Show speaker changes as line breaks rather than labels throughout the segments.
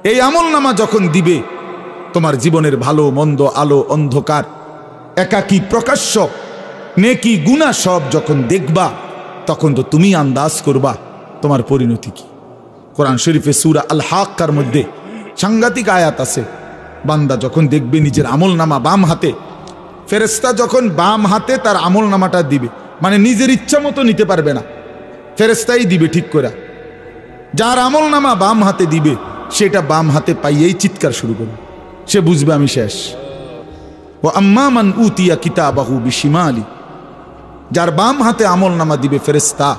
এই আমলনামা যখন দিবে, তোমার জীবনের ভালো মন্দ, আলো অন্ধকার, একাকী প্রকাশ্য, নেকি গুনাহ সব যখন দেখবা, তখন তো তুমি আন্দাজ করবা তোমার পরিণতি কি। কোরআন শরীফে সূরা আল হাক্কার মধ্যে সাংঘাতিক আয়াত আছে। বান্দা যখন দেখবে নিজের আমলনামা বাম হাতে, ফেরেশতা যখন বাম হাতে তার আমলনামাটা দিবে, মানে নিজের ইচ্ছা মতো নিতে পারবে না, ফেরেশতাই দিবে ঠিক করে। যার আমলনামা বাম হাতে দিবে, সেটা বাম হাতে পাইয়েই চিৎকার শুরু করবে, সে বুঝবে আমি শেষ। ও আম্মা মান উতিয়া কিতাবাহু বিশিমালি, যার বাম হাতে আমলনামা দিবে ফেরেশতা,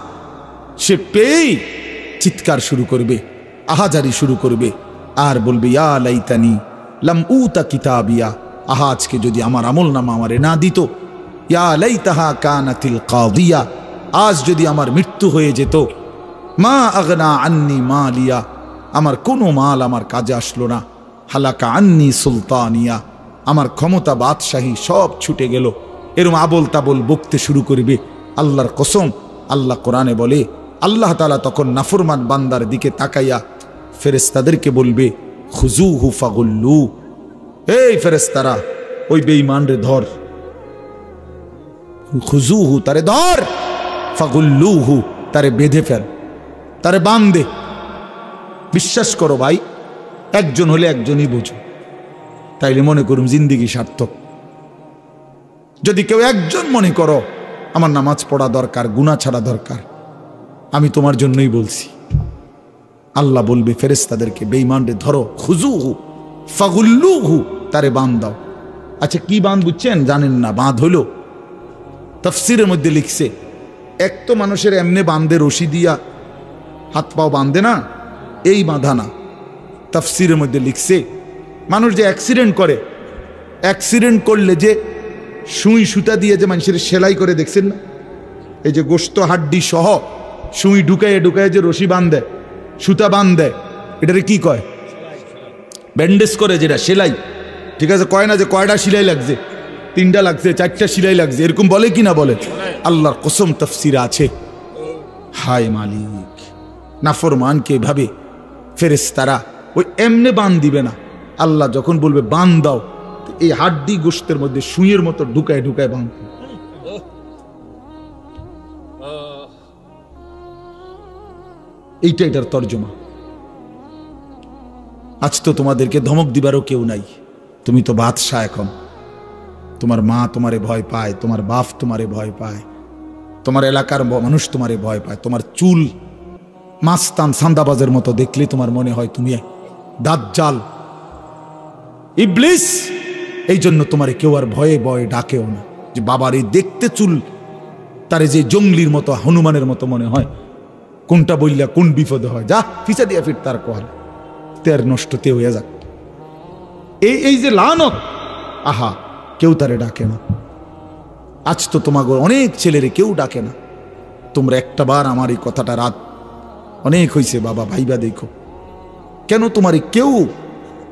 সে পেয়েই চিৎকার শুরু করবে, আহাজারি শুরু করবে, আর বলবে ইয়া লাইতানি লাম উতা কিতাবিয়া, আহা আজকে যদি আমার আমলনামা আমারে না দিত, ইয়া লাইতাহা কানাতিল কাদিয়া, আজ যদি আমার মৃত্যু হয়ে যেত, মা আগনা আন্নি মালিয়া, আমার কোনো মাল আমার কাজে আসলো না, হালাকা আন্নি সুলতানিয়া, আমার ক্ষমতা বাদশাহী সব ছুটে গেল, এরম আবল তাবল বকতে শুরু করবে। আল্লাহর কসম, আল্লাহ কোরআনে বলে, আল্লাহ তাআলা তখন নাফরমান বান্দার দিকে তাকাইয়া ফেরেশতাদেরকে বলবে, খুজুহু ফাগুল্লু, এই ফেরেশতারা ওই বেঈমান রে ধর, খুজুহু তারে ধর, ফাগুল্লুহু তারে বেঁধে ফেল, তারে বাঁধে। বিশ্বাস করো ভাই, একজন হলে একজনই বোঝো, তাইলে মনে করুন জিন্দিগি সার্থক। যদি কেউ একজন মনে করো আমার নামাজ পড়া দরকার, গুনাহ ছাড়া দরকার, আমি তোমার জন্যই বলছি। আল্লাহ বলবে ফেরেশতাদেরকে, বেঈমানরে ধরো, খুজুহু ফাগুল্লুহু তারে বাঁধ দাও। আচ্ছা কি বাঁধ বুঝছেন? জানেন না? বাঁধ হলো, তাফসীরের মধ্যে লিখছে, এক তো মানুষের এমনি বাঁধে রশি দিয়া হাত পাও বাঁধে না, এই বাঁধা না। তাফসীরের মধ্যে লিখছে, মানুষ যে অ্যাক্সিডেন্ট করে, অ্যাক্সিডেন্ট করলে যে সুই সুতা দিয়ে যে মানুষের সেলাই করে, দেখছেন না? এই যে গোশত হাড্ডি সহ সুই ঢুকাইয়ে ঢুকাইয়ে যে রশি বাঁধে, সুতা বাঁধে, এটারে কি কয়? ব্যান্ডেজ করে, যেটা সেলাই। ঠিক আছে, কয় না যে কয়টা সেলাই লাগছে, 3টা লাগছে, 4টা সেলাই লাগছে, এরকম বলে কি না বলে? আল্লাহর কসম তাফসীরে আছে। হায় মালিক, নাফরমানকে এভাবে ফেরেশতারা ওই এমনে বাঁধ দিবে না। আল্লাহ যখন বলবে বাঁধ দাও, এই হাড্ডি গোশতের মধ্যে সুইয়ের মতো ঢুকায় ঢুকায় বাঁধ। এইটা এটার তর্জমা। আজ তো তোমাদেরকে ধমক দিবারও কেউ নাই, তুমি তো বাদশা। এখন তোমার মা তোমারে ভয় পায়, তোমার বাপ তোমারে ভয় পায়, তোমার এলাকার মানুষ তোমারে ভয় পায়, তোমার চুল মাস্তান সান্দাবাজের মতো দেখলে তোমার মনে হয় তুমি দাজ্জাল, ইবলিস। এই জন্য তোমারে কেউ আর ভয়ে ভয়ে ডাকেও না, যে বাবার এই দেখতে চুল, তারে যে জঙ্গলির মতো হনুমানের মতো মনে হয়, কোনটা বললা কোন বিপদে হয়, যা পিছা দিয়া ফির তার কোয়াল তের নষ্ট তে হয়ে যাক। এই যে লানত, আহা কেউ তারে ডাকে না। আজ তো তোমাকে অনেক ছেলেরে কেউ ডাকে না। তোমরা একটা বার আমার এই কথাটা, রাত অনেক হয়েছে বাবা, ভাইবা দেখো, কেন তোমার কেউ,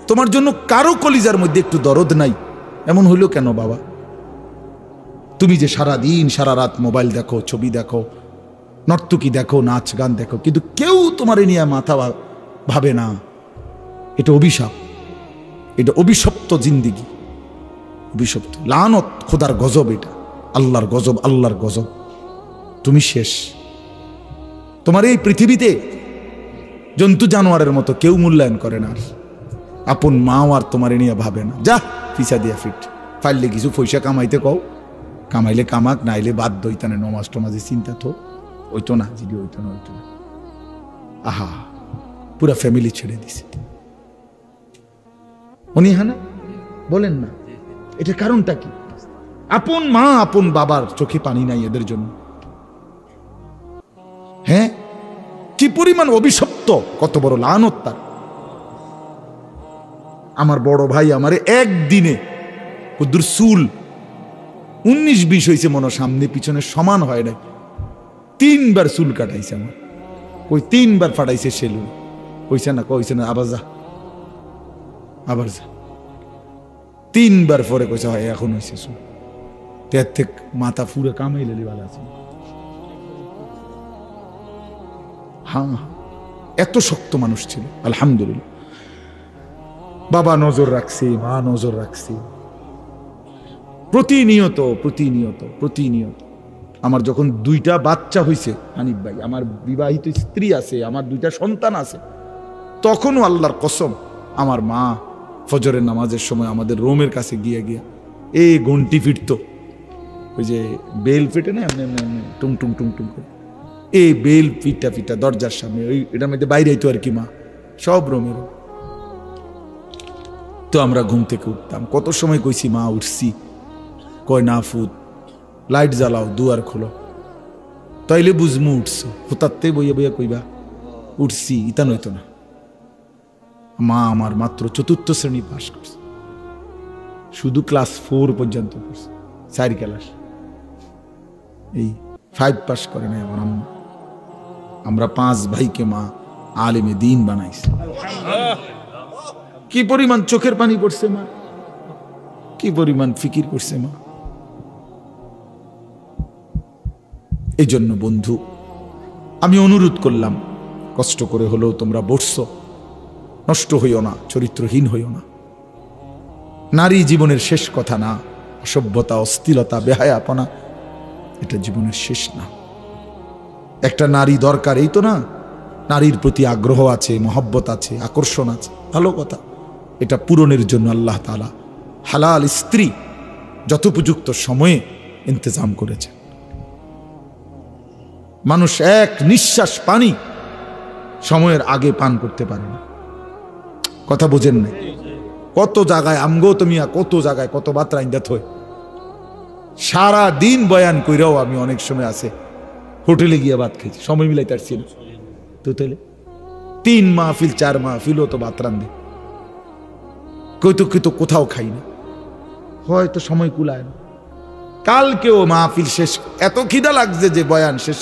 তোমার জন্য কারো কলিজার মধ্যে একটু দরদ নাই? এমন হইল কেন বাবা? তুমি যে সারা দিন সারা রাত মোবাইল দেখো, ছবি দেখো, নর্তকী দেখো, নাচ গান দেখো, কিন্তু কেউ তোমার নিয়ে মাথা ভাবে না। এটা অভিশাপ, এটা অভিশপ্ত জিন্দিগি, অভিশপ্ত লানত, খোদার গজব, এটা আল্লাহর গজব, আল্লাহর গজব। তুমি শেষ। তোমার এই পৃথিবীতে জন্তু জানোয়ারের মতো কেউ মূল্যায়ন করে না। আপন মাও আর তোমার নিয়ে ভাবে না। যা পিছা দিয়া ফিট, ফাইলে কিছু পয়সা কামাইতে কও, কামাইলে কামাক, নাইলে বাদ দইতানে নমাজ টমাজে চিন্তা তো ওইতো না, যদি ওইতো না, ওইতো না। আহা, পুরা ফ্যামিলি ছেড়ে দিছে। উনি হ্যাঁ না বলেন না, এটার কারণটা কি? আপন মা আপন বাবার চোখে পানি নাই এদের জন্য। হ্যাঁ, কি পরিমাণ অভিশপ্ত, কত বড় লানত তার। আমার বড় ভাই আমারে একদিনে ওদের চুল 19-20 হয়েছে মনে, সামনে পিছনে সমান হয় নাই, 3বার চুল কাটাইছে আমার। ওই 3বার ফাটাইছে সেলুন। কইছে না, কইছে না, আবার যা, আবার যা। 3বার পরে কইছে হয় এখন হয়েছে চুল। তের থেকে মাথা ফুরে কামাইলে ভালো আছে। হ্যাঁ, এত শক্ত মানুষ ছিল, আলহামদুলিল্লাহ। বাবা নজর রাখছে, মা নজর রাখছে, প্রতিনিয়ত প্রতিনিয়ত প্রতিনিয়ত। আমার যখন 2টা বাচ্চা হয়েছে হানিফ ভাই, আমার বিবাহিত স্ত্রী আছে, আমার 2টা সন্তান আছে, তখনও আল্লাহর কসম আমার মা ফজরের নামাজের সময় আমাদের রুমের কাছে গিয়ে এই ঘন্টি ফিরতো, ওই যে বেল ফিটে না এমনি এমনি টুং টুং টুং টুং করে, এই বেল ফিটা ফিটা দরজার সামনে, ওই এটার মধ্যে বাইরে আইতো আর কি মা, সব রোমের। তো আমরা ঘুম থেকে উঠতাম, কত সময় কইছি মা উঠছি, কয় না ফুট লাইট জ্বালাও, দুয়ার খোলো, তাইলে বুঝমু উঠছো, হুতাতে বইয়া বইয়া কইবা উঠছি, ইতা নইতো না। মা আমার মাত্র 4র্থ শ্রেণী পাস করছে, শুধু ক্লাস 4 পর্যন্ত করছে, 4 ক্লাস, এই 5 পাস করে নাই আমার আম্মা। আমরা 5 ভাইকে মা আলেমে দিন বানাইছে। কি পরিমাণ চোখের পানি পড়ছে মা, কি পরিমাণ ফিকির করছে মা। এই জন্য বন্ধু আমি অনুরোধ করলাম, কষ্ট করে হলেও তোমরা বসছো, নষ্ট হইও না, চরিত্রহীন হইও না। নারী জীবনের শেষ কথা না, অসভ্যতা, অস্থিরতা, বেহায়াপনা এটা জীবনের শেষ না। একটা নারী দরকার, এই তো না, নারীর প্রতি আগ্রহ আছে, মহব্বত আছে, আকর্ষণ আছে, ভালো কথা। এটা পূরণের জন্য আল্লাহ তাআলা হালাল স্ত্রী যথোপযুক্ত সময়ে ইন্তজাম করেছে। মানুষ এক নিঃশ্বাস পানি সময়ের আগে পান করতে পারে না, কথা বোঝেন না? কত জায়গায় আমগো তুমি, কত জায়গায় কত বাত্রা ইন্দাত হয়, সারা দিন বয়ান কইরাও আমি অনেক সময় আছে হোটেলে গিয়ে ভাত খেয়েছি, সময় মিলাইতে পারছি না। তো তাহলে 3 মাহফিল 4 মাহফিলও তো ভাত রান্ধে, কইতো কোথাও খাই না, হয়তো সময় কুলায় না। কালকেও মাহফিল শেষ, এত খিদা লাগছে যে বয়ান শেষ,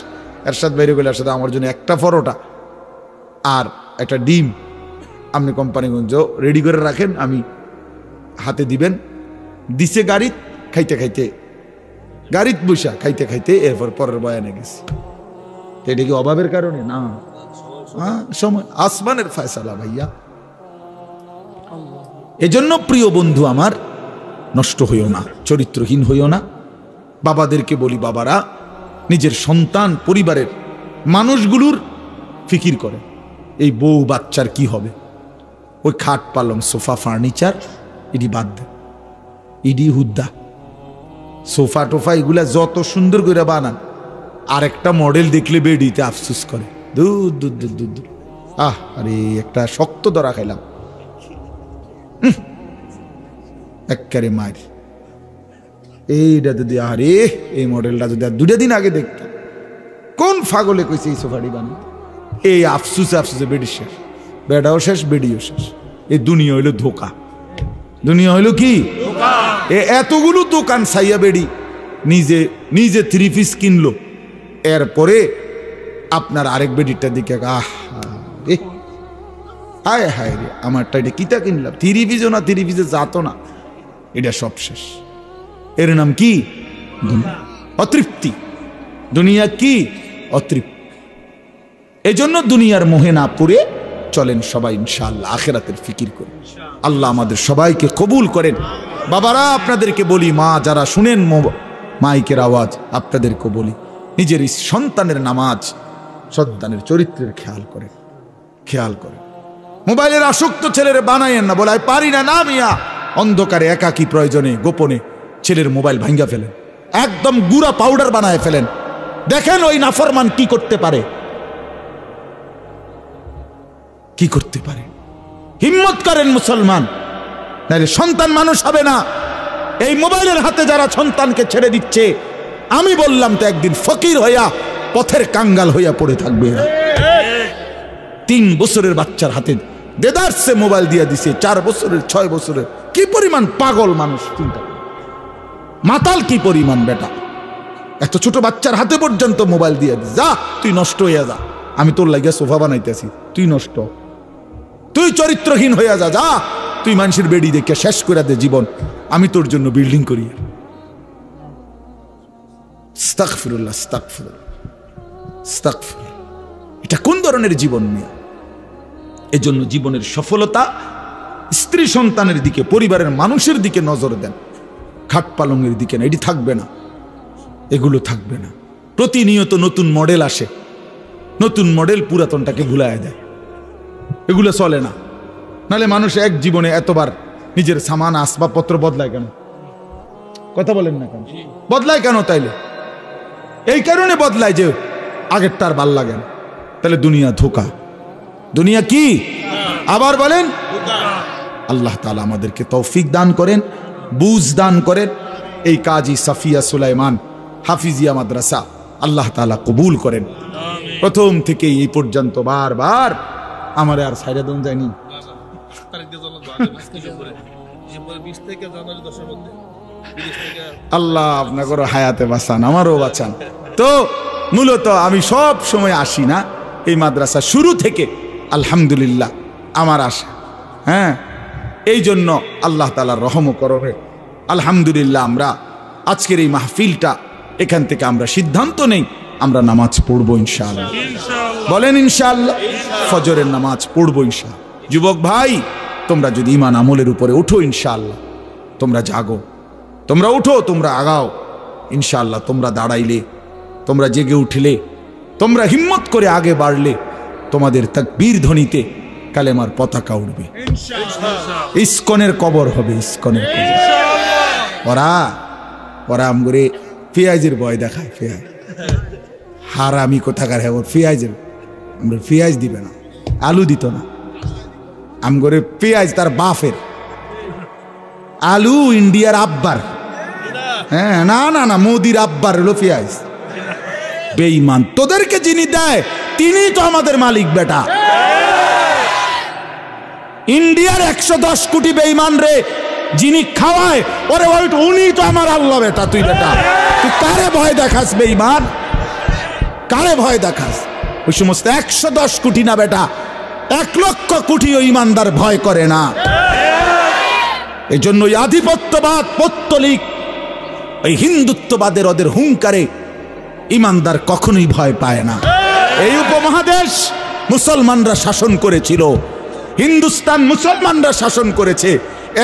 এরশাদ বাইরে গেলে এরশাদ আমার জন্য একটা পরোটা আর একটা ডিম আপনি কোম্পানিগঞ্জ রেডি করে রাখেন, আমি হাতে দিবেন। দিছে গাড়িত, খাইতে খাইতে গাড়িত বসা খাইতে খাইতে এরপর পরের বয়ানে গেছি। এটা কি অভাবের কারণে না? সময় আসমানের ফয়সালা ভাইয়া। এজন্য প্রিয় বন্ধু আমার, নষ্ট হইও না, চরিত্রহীন হইও না। বাবাদেরকে বলি, বাবারা নিজের সন্তান, পরিবারের মানুষগুলোর ফিকির করে, এই বউ বাচ্চার কি হবে, ওই খাট পালং সোফা ফার্নিচার এটি বাদ দেন, ইডি হুদ্দা সোফা টোফা এগুলা যত সুন্দর করে বানান, আর একটা মডেল দেখলে বেডিতে আফসুস করে, দূর দূর দূর দূর দূর, আরে একটা শক্ত ধরা খাইলাম, একেবারে মার। এইটা যদি আরে এই মডেলটা যদি আর 2 দিন আগে দেখতাম, কোন ফাগলে কইছে এই সোফাটি বানাতে, এই আফসুসে আফসুসে বেডি শেষ, বেডাও শেষ, বেডিও শেষ। এই দুনিয়া হইলো ধোকা, দুনিয়া হইলো কি এতগুলো দোকান সাইয়া বেডি নিজে নিজে 3 পিস কিনলো, এরপরে আপনার আরেক বেডিটা দিকে হায় হায় রে আমারটা এটা কিতা কিনলাম, 3 পিসও না, 3 পিসে যাতো না, এটা সব শেষ। এর নাম কি? অতৃপ্তি। দুনিয়া কি? অতৃপ্তি। এজন্য দুনিয়ার মোহে না পড়ে চলেন সবাই ইনশাআল্লাহ আখিরাতের ফিকির করে। আল্লাহ আমাদের সবাইকে কবুল করেন। বাবারা আপনাদেরকে বলি, মা যারা শুনেন মাইকের আওয়াজ, আপনাদেরকে বলি, নিজের সন্তানের নামাজ, সন্তানের চরিত্রের খেয়াল করেন, খেয়াল করেন। মোবাইলের আসক্ত ছেলের বানায়েন না, বলে পারি না, না মিয়া, অন্ধকারে একাকী প্রয়োজনে গোপনে ছেলের মোবাইল ভাঙ্গা ফেলেন, একদম গুঁড়া পাউডার বানায় ফেলেন, দেখেন ওই নাফরমান কি করতে পারে, কি করতে পারে। হিম্মত করেন মুসলমান, নাহলে সন্তান মানুষ হবে না। এই মোবাইলের হাতে যারা সন্তানকে ছেড়ে দিচ্ছে, আমি বললাম তো একদিন ফকির হইয়া পথের কাঙ্গাল হইয়া পড়ে থাকবে। 3 বছরের বাচ্চার হাতে দেদারসে মোবাইল দিয়ে দিছে, 4 বছরের 6 বছরের, কি পরিমাণ পাগল মানুষ চিন্তা করে, মাতাল কি পরিমাণ বেটা, এত ছোট বাচ্চার হাতে পর্যন্ত মোবাইল দিয়ে দিস, যা তুই নষ্ট হইয়া যা, আমি তোর লাগিয়া সোফা বানাইতেছি, তুই নষ্ট, তুই চরিত্রহীন হইয়া যা, যা তুই মানুষের বেডি দেখে শেষ করে দে জীবন, আমি তোর জন্য বিল্ডিং করি। আস্তাগফিরুল্লাহ, আস্তাগফিরুল্লাহ, আস্তাগফিরুল্লাহ। এটা কোন ধরনের জীবন নিয়ে? এজন্য জীবনের সফলতা স্ত্রী সন্তানের দিকে, পরিবারের মানুষের দিকে নজর দেন, খাট পালঙের দিকে না। এটি থাকবে না, এগুলো থাকবে না। প্রতিনিয়ত নতুন মডেল আসে, নতুন মডেল পুরাতনটাকে ভুলায় দেয়, এগুলো চলে না। নালে মানুষ এক জীবনে এতবার নিজের সামান আসবাবপত্র বদলায় কেন? কথা বলেন না কেন? বদলায় কেন? তাইলে এই কারণে বদলায় যে আগেরটার ভাল লাগে না। তাহলে দুনিয়া ধোঁকা। দুনিয়া কি? আবার বলেন। আল্লাহ তাআলা আমাদেরকে তৌফিক দান করেন, বুঝ দান করেন। এই কাজী সাফিয়া সুলাইমান হাফিজিয়া মাদ্রাসা আল্লাহ তাআলা কবুল করেন। প্রথম থেকে এই পর্যন্ত বারবার আমার আর সাইরা দন যায়নি। আল্লাহ আপনাকে হায়াতে বাঁচান, আমারও বাঁচান। তো মূলত আমি সব সময় আসি না, এই মাদ্রাসা শুরু থেকে আলহামদুলিল্লাহ আমার আশা। হ্যাঁ, এই জন্য আল্লাহ তাআলার রহম করবে। আলহামদুলিল্লাহ আমরা আজকের এই মাহফিলটা, এখান থেকে আমরা সিদ্ধান্ত নেই আমরা নামাজ পড়বো ইনশাআল্লাহ। বলেন ইনশাআল্লাহ। ফজরের নামাজ পড়বো ইনশাআল্লাহ। যুবক ভাই, তোমরা যদি ঈমান আমলের উপরে উঠো ইনশাআল্লাহ, তোমরা জাগো, তোমরা উঠো, তোমরা আগাও ইনশাআল্লাহ। তোমরা দাঁড়াইলে, তোমরা জেগে উঠলে, তোমরা হিম্মত করে আগে বাড়লে, তোমাদের তাকবীর ধ্বনিতে কালেমার পতাকা উঠবে। ইসকনের কবর হবে, ইসকনের কবর। ওরা আমগরে পেঁয়াজের ভয় দেখায়, পেঁয়াজ হারামি কোথাকার। হ্যাঁ, পেঁয়াজের আমরা পেঁয়াজ দিবে না, আলু দিত না আমগরে। পেঁয়াজ তার বাপের, আলু ইন্ডিয়ার আব্বার। হ্যাঁ, না না না, মোদির আব্বার হলো পেঁয়াজ। বেঈমান, তোদেরকে যিনি দেয় তিনি তো আমাদের মালিক বেটা। ইন্ডিয়ার 110 কোটি বেঈমান রে যিনি খাওয়ায়, ওরে উনি তো আমার আল্লাহ বেটা। তুই বেটা, তুই কারে ভয় দেখাস বেঈমান? কারে ভয় দেখাস? ওই সমস্ত 110 কোটি না বেটা, 1 লক্ষ কোটি ওই ইমানদার ভয় করে না। এই জন্য ওই আধিপত্যবাদ, পৌত্তলিক, এই হিন্দুত্ববাদের ওদের হুঙ্কারে ইমানদার কখনোই ভয় পায় না। এই উপমহাদেশ মুসলমানরা শাসন করেছিল, হিন্দুস্তান মুসলমানরা শাসন করেছে।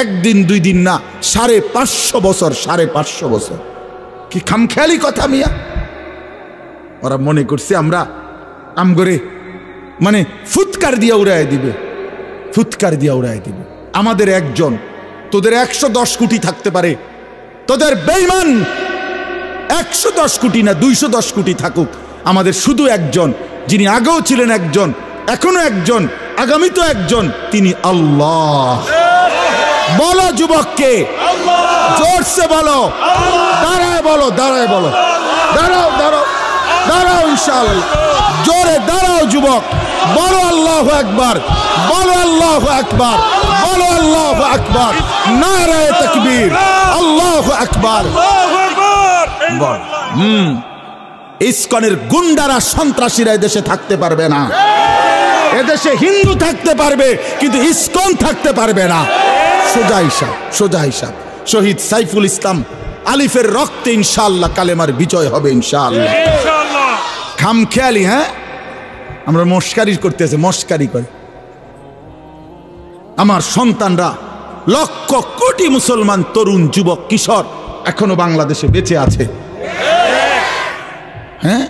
একদিন দুই দিন না, 550 বছর, 550 বছর। কি খামখেয়ালি কথা মিয়া। ওরা মনে করছে আমরা আমগরে মানে ফুৎকার দিয়া উড়ায় দিবে, ফুৎকার দিয়া উড়ায় দিবে। আমাদের একজন, তোদের 110 কোটি থাকতে পারে, তোদের বেঈমান 110 কোটি না 210 কোটি থাকুক, আমাদের শুধু একজন, যিনি আগেও ছিলেন একজন, এখনো একজন, আগামী তো একজন, তিনি আল্লাহ। বলো যুবককে, জোরসে বলো, দাঁড়ায় বলো, দাঁড়ায় বলো, দাঁড়াও দাঁড়াও দাঁড়াও ইনশাআল্লাহ। জোরে দাঁড়াও যুবক, বলো আল্লাহু আকবার, বলো আল্লাহু আকবার, বলো আল্লাহু আকবার, নারায়ে তাকবীর, আল্লাহু আকবার। বল। ইসকনের গুন্ডারা, সন্ত্রাসীরা এদেশে থাকতে পারবে না। এদেশে হিন্দু থাকতে পারবে, কিন্তু ইসকন থাকতে পারবে না। সোজা হিসাব, সোজা হিসাব। শহীদ সাইফুল ইসলাম আলিফের রক্তে ইনশাআল্লাহ কালেমার বিজয় হবে ইনশাআল্লাহ। খামখেয়ালি, হ্যাঁ, আমরা মস্কারি করতেছে, মস্কারি করে। আমার সন্তানরা, লক্ষ কোটি মুসলমান তরুণ, যুবক, কিশোর এখনো বাংলাদেশে বেঁচে আছে। হ্যাঁ,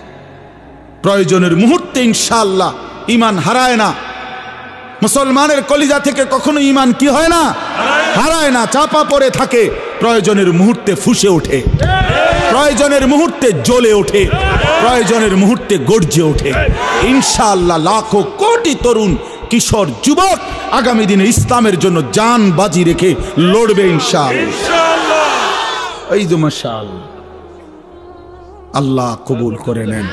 প্রয়োজনের মুহূর্তে ইনশাআল্লাহ ঈমান হারায় না। মুসলমানের কলিজা থেকে কখনো ঈমান কি হয় না? হারায় না, চাপা পড়ে থাকে। প্রয়োজনের মুহূর্তে ফুঁসে ওঠে, প্রয়োজনের মুহূর্তে জ্বলে ওঠে, প্রয়োজনের মুহূর্তে গর্জে ওঠে। ইনশাআল্লাহ লাখো কোটি তরুণ, কিশোর, যুবক আগামী দিনে ইসলামের জন্য জান বাজি রেখে লড়বে ইনশাআল্লাহ। এই যে মাশাআল্লাহ, আল্লাহ কবুল করে নেন,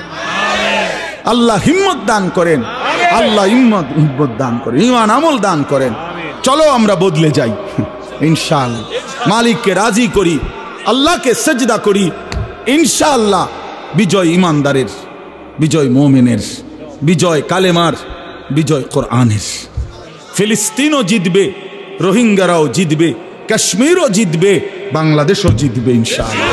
আল্লাহ হিম্মত দান করেন, আল্লাহ হিম্মত দান করেন, ঈমান আমল দান করেন। চলো আমরা বদলে যাই ইনশাআল্লাহ, মালিককে রাজি করি, আল্লাহকে সেজদা করি। ইনশাআল্লাহ বিজয় ইমানদারের, বিজয় মুমিনের, বিজয় কালেমার, বিজয় কোরআনের। ফিলিস্তিনও জিতবে, রোহিঙ্গারাও জিতবে, কাশ্মীরও জিতবে, বাংলাদেশও জিতবে ইনশাআল্লাহ।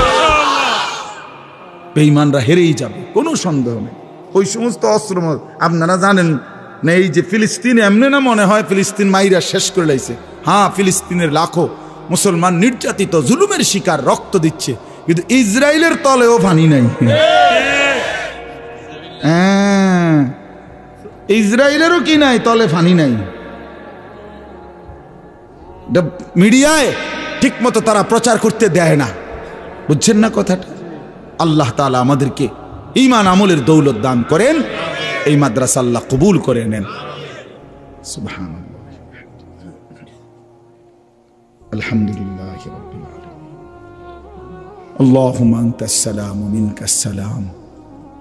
বেঈমানরা হেরেই যাবে, কোনো সন্দেহ নেই। ওই সমস্ত অস্ত্র আপনারা জানেন না, এই যে ফিলিস্তিন এমনি না মনে হয় ফিলিস্তিন মাইরা শেষ করে লাইছে, হ্যাঁ, ফিলিস্তিনের লাখো মুসলমান নির্যাতিত, জুলুমের শিকার, রক্ত দিচ্ছে, কিন্তু ইসরায়েলের তলেও পানি নাই। হ্যাঁ, ইসরায়েলেরও কি নাই, তলে পানি নাই। মিডিয়ায় ঠিক মতো তারা প্রচার করতে দেয় না, বুঝছেন না কথাটা? আল্লাহ তাআলা আমাদেরকে ঈমান আমলের দৌলত দান করেন, এই মাদ্রাসা আল্লাহ কবুল করে নেন। সুবহানাল্লাহ, আলহামদুলিল্লাহি রাব্বিল আলামিন, আল্লাহুম্মা আনতাস সালাম ওয়া মিনকাস সালাম,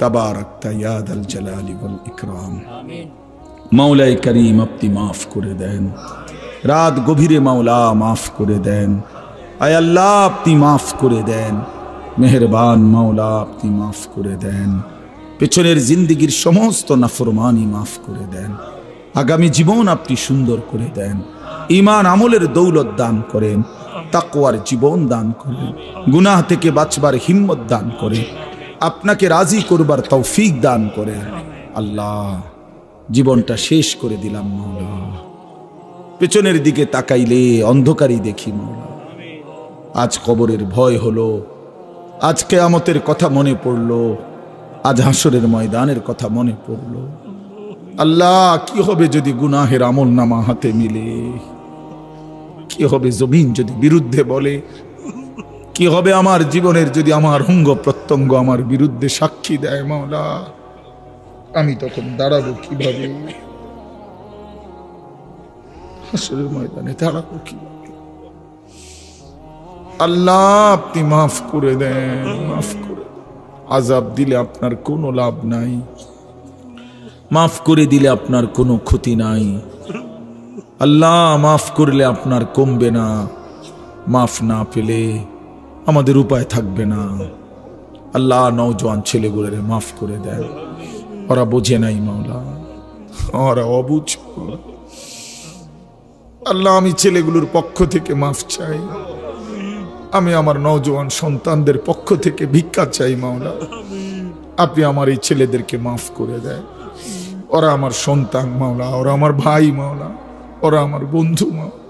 তাবারাকতা ইয়া যাল জালালি ওয়াল ইকরাম। আমিন। মাওলাই করিম, আপনি মাফ করে দেন, রাত গভীরে মাওলা মাফ করে দেন। আয় আল্লাহ, আপনি মাফ করে দেন, মেহেরবান মাওলা আপনি মাফ করে দেন। পেছনের জিন্দিগির সমস্ত নাফরমানি মাফ করে দেন, আগামী জীবন আপনি সুন্দর করে দেন, ঈমান আমলের দৌলত দান করেন, তাকওয়ার জীবন দান করেন, গুনাহ থেকে বাঁচবার হিম্মত দান করেন, আপনাকে রাজি করবার তৌফিক দান করেন। আল্লাহ, জীবনটা শেষ করে দিলাম মাওলা, পেছনের দিকে তাকাইলে অন্ধকারই দেখি মাওলা। আজ কবরের ভয় হলো, আজ কিয়ামতের কথা মনে পড়লো, আজ হাসরের ময়দানের কথা মনে পড়লো। আল্লাহ, কি হবে যদি গুনাহের আমল নামা হাতে মিলে? কি হবে জমিন যদি বিরুদ্ধে বলে? কি হবে আমার জীবনের যদি আমার অঙ্গ প্রত্যঙ্গ আমার বিরুদ্ধে সাক্ষী দেয়? মাওলা, আমি তখন দাঁড়াবো কিভাবে? হাসরের ময়দানে দাঁড়াবো কিভাবে? আল্লাহ, আপনি মাফ করে দেন, মাফ করে দেন। আযাব দিলে আপনার কোনো লাভ নাই, মাফ করে দিলে আপনার কোনো ক্ষতি নাই। আল্লাহ, মাফ করলে আপনার কমবে না, মাফ না পেলে আমাদের উপায় থাকবে না। আল্লাহ, নওজোয়ান ছেলেগুলোর মাফ করে দেন, ওরা বোঝে নাই মাওলা, ওরা অবুঝ। আল্লাহ, আমি ছেলেগুলোর পক্ষ থেকে মাফ চাই, আমি আমার নওজোয়ান সন্তানদের পক্ষ থেকে ভিক্ষা চাই মাওলা। আপনি আমার এই ছেলেদেরকে মাফ করে দেন, ওরা আমার সন্তান মাওলা, ওরা আমার ভাই মাওলা, ওরা আমার বন্ধু মাওলা।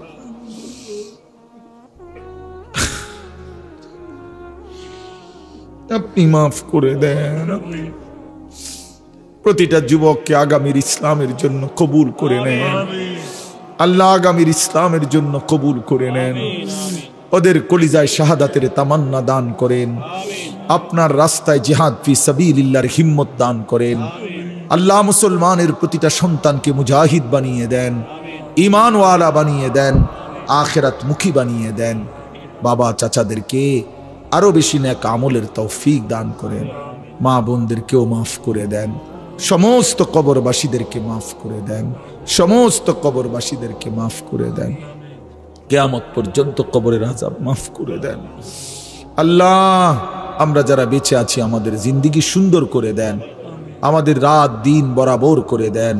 আপনি মাফ করে দেন। প্রতিটা যুবককে আগামীর ইসলামের জন্য কবুল করে নেন আল্লাহ, আগামীর ইসলামের জন্য কবুল করে নেন। ওদের কলিজায় শাহাদাতের তামান্না দান করেন, আপনার রাস্তায় জিহাদ ফি সাবিলিল্লাহর হিম্মত দান করেন। আল্লাহ, মুসলমানের প্রতিটা সন্তানকে মুজাহিদ বানিয়ে দেন, ঈমানওয়ালা বানিয়ে দেন, আখিরাত মুখী বানিয়ে দেন। বাবা চাচাদেরকে আরো বেশি নেক আমলের তৌফিক দান করেন। মা বোনদেরকেও মাফ করে দেন, সমস্ত কবরবাসীদেরকে মাফ করে দেন, সমস্ত কবরবাসীদেরকে মাফ করে দেন। কিয়ামত পর্যন্ত কবরের আযাব মাফ করে দেন। আল্লাহ, আমরা যারা বেঁচে আছি আমাদের জিন্দেগি সুন্দর করে দেন, আমাদের রাত দিন বরাবর করে দেন,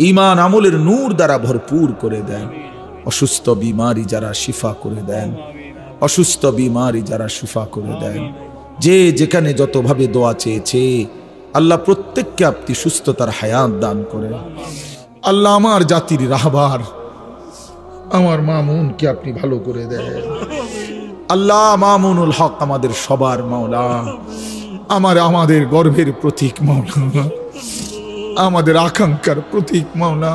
ঈমান আমলের নূর দ্বারা ভরপুর করে দেন। অসুস্থ বিমারি যারা শিফা করে দেন, অসুস্থ বিমারি যারা শিফা করে দেন। যে যেখানে যতভাবে দোয়া চেয়েছে আল্লাহ প্রত্যেককে আপনি সুস্থতার হায়াত দান করেন। আল্লাহ, আমার জাতির রাহবার আমার মামুনকে আপনি ভালো করে দেন। আল্লাহ, মামুনুল হক আমাদের সবার মাওলা, আমাদের গর্বের প্রতীক মাওলা, আমাদের আকাঙ্ক্ষার প্রতীক মাওলা।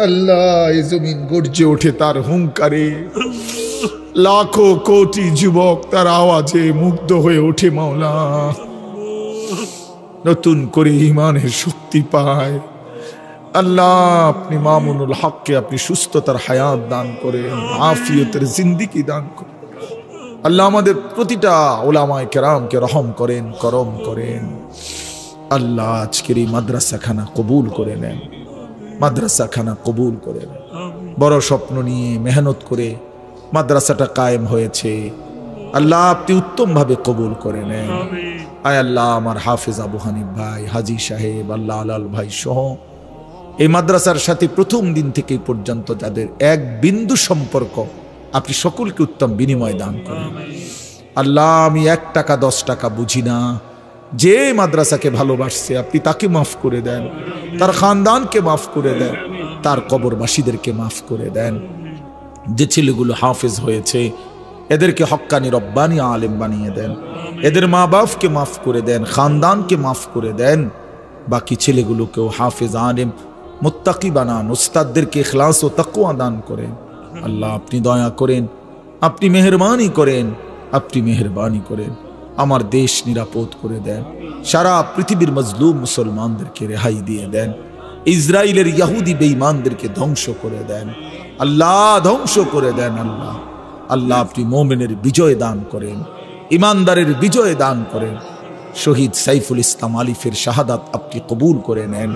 আল্লাহ, এই জমিন গর্জে ওঠে তার হুঙ্কারে, লাখো কোটি যুবক তার আওয়াজে মুগ্ধ হয়ে ওঠে মাওলা, নতুন করে ঈমানের শক্তি পায়। আল্লাহ, আপনি মামুনুল হককে আপনি সুস্থতার হায়াত দান করেন, আফিয়তের জিন্দেগি দান করেন। আল্লাহ, আমাদের প্রতিটা উলামায়ে কেরামকে রহম করেন, করম করেন। আল্লাহ, আজকের এই মাদ্রাসাখানা কবুল করে নেন, মাদ্রাসাখানা কবুল করে নেন। বড় স্বপ্ন নিয়ে মেহনত করে মাদ্রাসাটা কায়েম হয়েছে, আল্লাহ আপনি উত্তম ভাবে কবুল করে নেন। আয় আল্লাহ, আমার হাফেজ আবু হানিফ ভাই, হাজী সাহেব, আল্লাহ আলাল ভাই সহ এই মাদ্রাসার সাথে প্রথম দিন থেকে পর্যন্ত যাদের এক বিন্দু সম্পর্ক, আপনি সকলকে উত্তম বিনিময় দান করেন। আল্লাহ, আমি 1 টাকা 10 টাকা বুঝি না, যে মাদ্রাসাকে ভালোবাসছে আপনি তাকে মাফ করে দেন, তার খানদানকে মাফ করে দেন, তার কবরবাসীদেরকে মাফ করে দেন। যে ছেলেগুলো হাফেজ হয়েছে এদেরকে হক্কানি রব্বানি আলেম বানিয়ে দেন, এদের মা বাপকে মাফ করে দেন, খানদানকে মাফ করে দেন। বাকি ছেলেগুলোকেও হাফেজ আলেম মুত্তাকি বানান, উস্তাদদেরকে ইখলাস ও তাকওয়া দান করেন। আল্লাহ আপনি দয়া করেন, আপনি মেহেরবানি করেন, আপনি মেহেরবানি করেন। আমার দেশ নিরাপদ করে দেন, সারা পৃথিবীর মজলুম মুসলমানদেরকে রেহাই দিয়ে দেন, ইসরায়েলের ইহুদি বেঈমানদেরকে ধ্বংস করে দেন। আল্লাহ ধ্বংস করে দেন। আল্লাহ আল্লাহ আপনি মোমেনের বিজয় দান করেন, ইমানদারের বিজয় দান করেন। শহীদ সাইফুল ইসলাম আলিফের শাহাদাত আপনি কবুল করে নেন।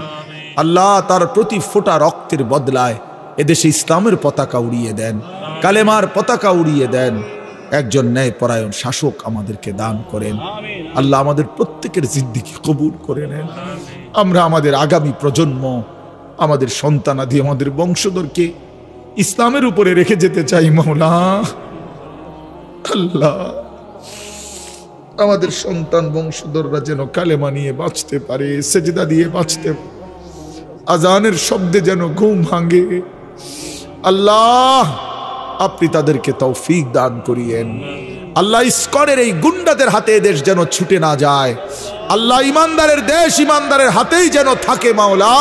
আল্লাহ তার প্রতি ফোঁটা রক্তের বদলায় এদেশে ইসলামের পতাকা উড়িয়ে দেন, কালেমার পতাকা উড়িয়ে দেন। একজন ন্যায়পরায়ণ শাসক আমাদেরকে দান করেন। আল্লাহ আমাদের প্রত্যেকের জিন্দেগি কবুল করে নেন। আমরা আমাদের আগামী প্রজন্ম, আমাদের সন্তানাদি, আমাদের বংশধরকে ইসলামের উপরে রেখে যেতে চাই মাওলা। আল্লাহ আমাদের সন্তান বংশধররা যেন কালেমা নিয়ে বাঁচতে পারে, সেজদা দিয়ে বাঁচতে পারে, আজানের শব্দে যেন ঘুম ভাঙে। আল্লাহ আপনি তাদেরকে তৌফিক দান করিয়েন। আল্লাহ ইস্কনের এই গুন্ডাদের হাতে দেশ যেন ছুটে না যায়। আল্লাহ ইমানদারের দেশ ইমানদারের হাতেই যেন থাকে মাওলা।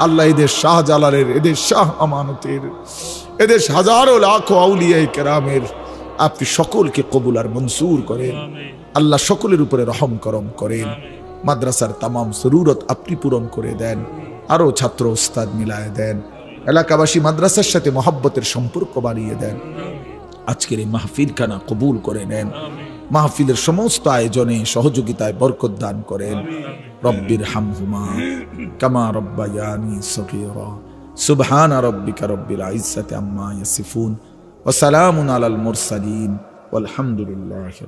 আল্লাহ এদেশ শাহজালালের, এদেশ শাহ আমানতের, এদেশ হাজারো লাখো আউলিয়া কেরামের আপনি সকলকে কবুল আর মনসুর করেন। আল্লাহ সকলের উপরে রহম করম করেন। মাদ্রাসার তামাম জরুরত আপনি পূরণ করে দেন, আরো ছাত্র ওস্তাদ মিলায় দেন, এলাকাবাসী মাদ্রাসার সাথে মহব্বতের সম্পর্ক বাড়িয়ে দেন। আজকের এই মাহফিল খানা কবুল করে নেন। মাহফিলের সমস্ত আয়োজনে সহযোগিতায় বরকত দান করেন। রব্বির হামহুমা কামা রব্বায়ানি সগীরা। সুবহান রাব্বিকা রব্বিল ইজ্জাতি আম্মা ইয়াসিফুন ওয়া সালামুন আলাল মুরসালিন ওয়ালহামদুলিল্লাহি।